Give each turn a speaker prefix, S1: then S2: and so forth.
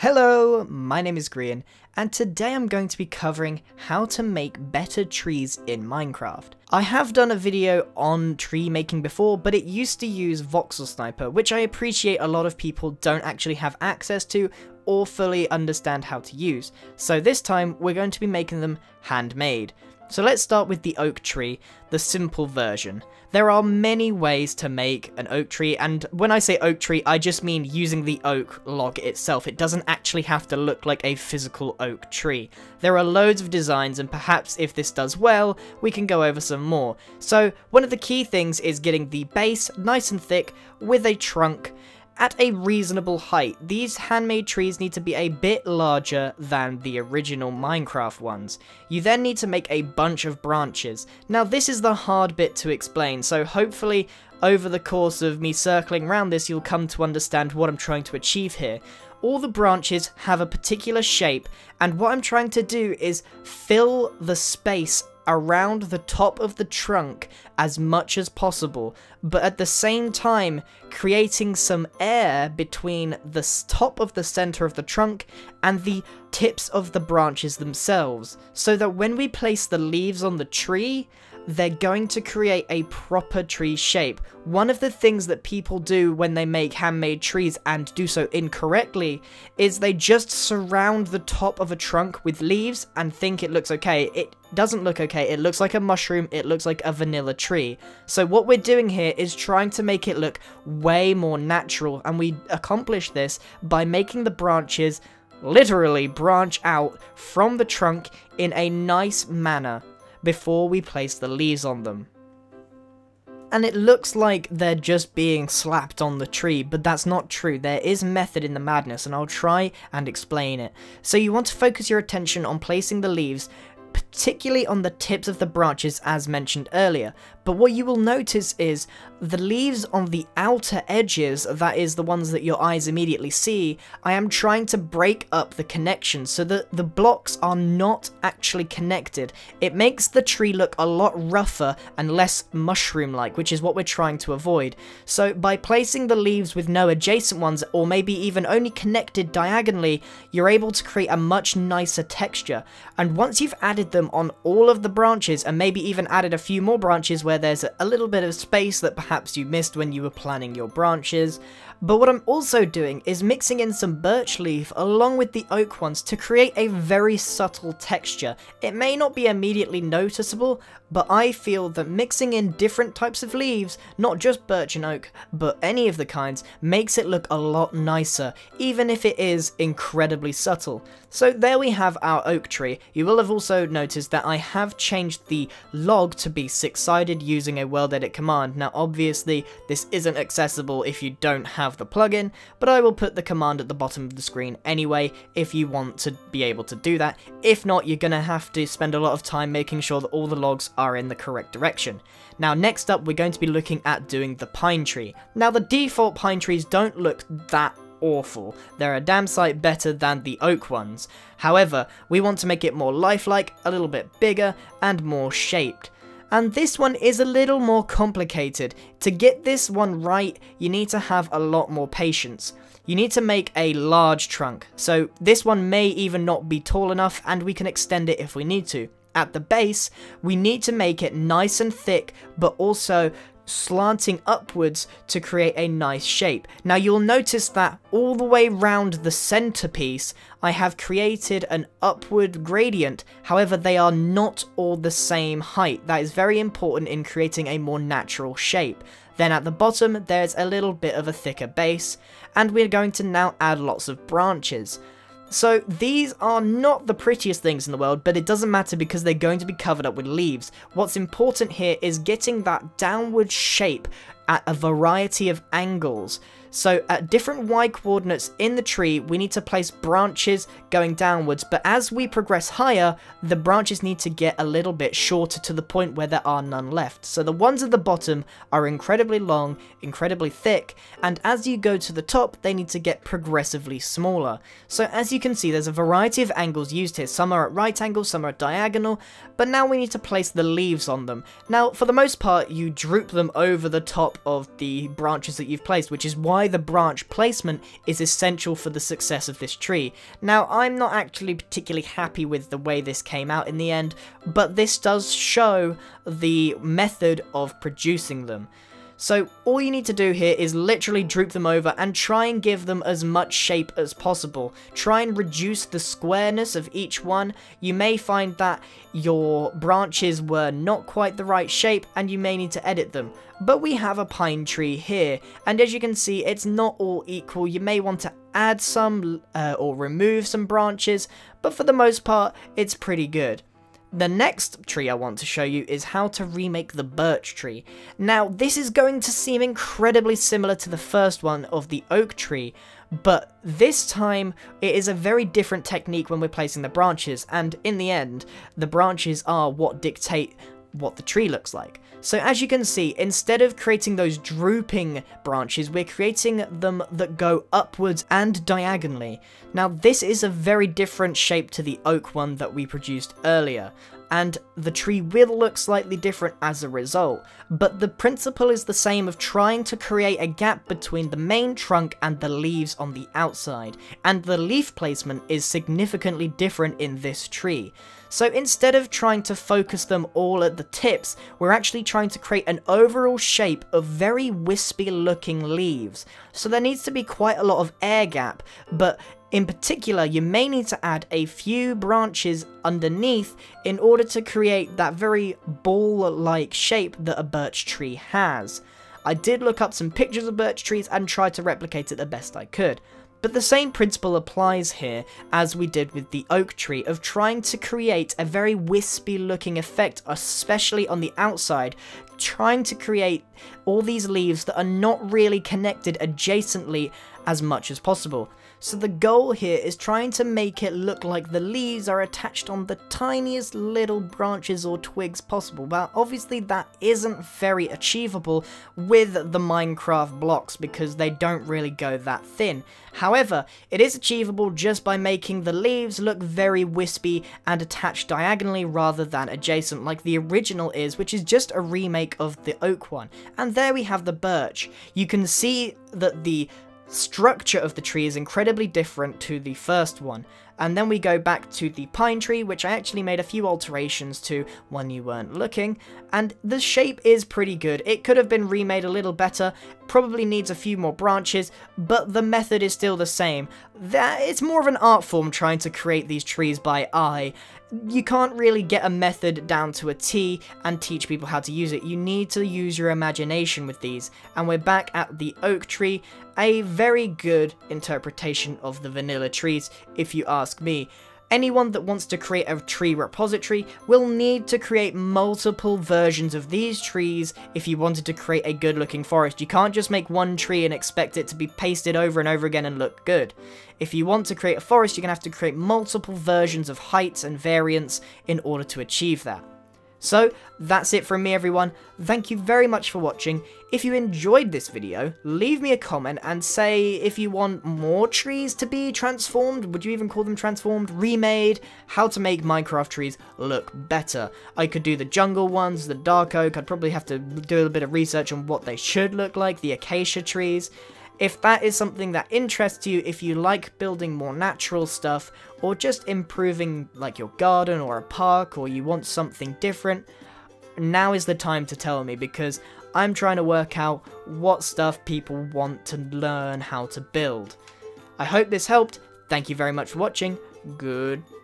S1: Hello, my name is Grian, and today I'm going to be covering how to make better trees in Minecraft. I have done a video on tree making before, but it used to use voxel sniper, which I appreciate a lot of people don't actually have access to or fully understand how to use. So this time we're going to be making them handmade. So let's start with the oak tree, the simple version. There are many ways to make an oak tree, and when I say oak tree, I just mean using the oak log itself. It doesn't actually have to look like a physical oak tree. There are loads of designs, and perhaps if this does well, we can go over some more. So one of the key things is getting the base nice and thick with a trunk at a reasonable height. These handmade trees need to be a bit larger than the original Minecraft ones. You then need to make a bunch of branches. Now this is the hard bit to explain, so hopefully over the course of me circling around this you'll come to understand what I'm trying to achieve here. All the branches have a particular shape, and what I'm trying to do is fill the space around the top of the trunk as much as possible, but at the same time creating some air between the top of the center of the trunk and the tips of the branches themselves, so that when we place the leaves on the tree, they're going to create a proper tree shape. One of the things that people do when they make handmade trees, and do so incorrectly, is they just surround the top of a trunk with leaves and think it looks okay. It doesn't look okay. It looks like a mushroom. It looks like a vanilla tree. So what we're doing here is trying to make it look way more natural, and we accomplish this by making the branches literally branch out from the trunk in a nice manner before we place the leaves on them. And it looks like they're just being slapped on the tree, but that's not true. There is method in the madness, and I'll try and explain it. So you want to focus your attention on placing the leaves, particularly on the tips of the branches as mentioned earlier. But what you will notice is the leaves on the outer edges, that is the ones that your eyes immediately see, I am trying to break up the connection so that the blocks are not actually connected. It makes the tree look a lot rougher and less mushroom-like, which is what we're trying to avoid. So by placing the leaves with no adjacent ones, or maybe even only connected diagonally, you're able to create a much nicer texture. And once you've added them on all of the branches, and maybe even added a few more branches where there's a little bit of space that perhaps you missed when you were planning your branches. But what I'm also doing is mixing in some birch leaf along with the oak ones to create a very subtle texture. It may not be immediately noticeable, but I feel that mixing in different types of leaves, not just birch and oak, but any of the kinds, makes it look a lot nicer, even if it is incredibly subtle. So there we have our oak tree. You will have also noticed that I have changed the log to be 6-sided using a world edit command. Now obviously this isn't accessible if you don't have the plugin, but I will put the command at the bottom of the screen anyway if you want to be able to do that. If not, you're gonna have to spend a lot of time making sure that all the logs are in the correct direction. Now next up we're going to be looking at doing the pine tree. Now the default pine trees don't look that awful. They're a damn sight better than the oak ones. However, we want to make it more lifelike, a little bit bigger, and more shaped. And this one is a little more complicated. To get this one right, you need to have a lot more patience. You need to make a large trunk, so this one may even not be tall enough, and we can extend it if we need to. At the base, we need to make it nice and thick, but also slanting upwards to create a nice shape. Now you'll notice that all the way round the centerpiece I have created an upward gradient. However, they are not all the same height. That is very important in creating a more natural shape. Then at the bottom there's a little bit of a thicker base, and we're going to now add lots of branches. So these are not the prettiest things in the world, but it doesn't matter because they're going to be covered up with leaves. What's important here is getting that downward shape at a variety of angles. So at different Y coordinates in the tree, we need to place branches going downwards, but as we progress higher, the branches need to get a little bit shorter to the point where there are none left. So the ones at the bottom are incredibly long, incredibly thick, and as you go to the top, they need to get progressively smaller. So as you can see, there's a variety of angles used here. Some are at right angles, some are at diagonal, but now we need to place the leaves on them. Now, for the most part, you droop them over the top top of the branches that you've placed, which is why the branch placement is essential for the success of this tree. Now, I'm not actually particularly happy with the way this came out in the end, but this does show the method of producing them. So all you need to do here is literally droop them over and try and give them as much shape as possible. Try and reduce the squareness of each one. You may find that your branches were not quite the right shape and you may need to edit them. But we have a pine tree here, and as you can see, it's not all equal. You may want to add some or remove some branches, but for the most part, it's pretty good. The next tree I want to show you is how to remake the birch tree. Now, this is going to seem incredibly similar to the first one of the oak tree, but this time it is a very different technique when we're placing the branches, and in the end, the branches are what dictate what the tree looks like. So as you can see, instead of creating those drooping branches, we're creating them that go upwards and diagonally. Now this is a very different shape to the oak one that we produced earlier, and the tree will look slightly different as a result, but the principle is the same of trying to create a gap between the main trunk and the leaves on the outside, and the leaf placement is significantly different in this tree. So instead of trying to focus them all at the tips, we're actually trying to create an overall shape of very wispy looking leaves. So there needs to be quite a lot of air gap, but in particular, you may need to add a few branches underneath in order to create that very ball-like shape that a birch tree has. I did look up some pictures of birch trees and tried to replicate it the best I could. But the same principle applies here as we did with the oak tree of trying to create a very wispy looking effect, especially on the outside, trying to create all these leaves that are not really connected adjacently as much as possible. So the goal here is trying to make it look like the leaves are attached on the tiniest little branches or twigs possible. But obviously that isn't very achievable with the Minecraft blocks because they don't really go that thin. However, it is achievable just by making the leaves look very wispy and attached diagonally rather than adjacent like the original is, which is just a remake of the oak one. And there we have the birch. You can see that the structure of the tree is incredibly different to the first one. And then we go back to the pine tree, which I actually made a few alterations to when you weren't looking, and the shape is pretty good. It could have been remade a little better, probably needs a few more branches, but the method is still the same. It's more of an art form trying to create these trees by eye. You can't really get a method down to a T and teach people how to use it. You need to use your imagination with these. And we're back at the oak tree, a very good interpretation of the vanilla trees, if you ask me. Anyone that wants to create a tree repository will need to create multiple versions of these trees if you wanted to create a good looking forest. You can't just make one tree and expect it to be pasted over and over again and look good. If you want to create a forest, you're going to have to create multiple versions of heights and variants in order to achieve that. So, that's it from me everyone. Thank you very much for watching. If you enjoyed this video, leave me a comment and say if you want more trees to be transformed, would you even call them transformed, remade, how to make Minecraft trees look better. I could do the jungle ones, the dark oak, I'd probably have to do a little bit of research on what they should look like, the acacia trees. If that is something that interests you, if you like building more natural stuff, or just improving like your garden or a park, or you want something different, now is the time to tell me, because I'm trying to work out what stuff people want to learn how to build. I hope this helped. Thank you very much for watching. Goodbye.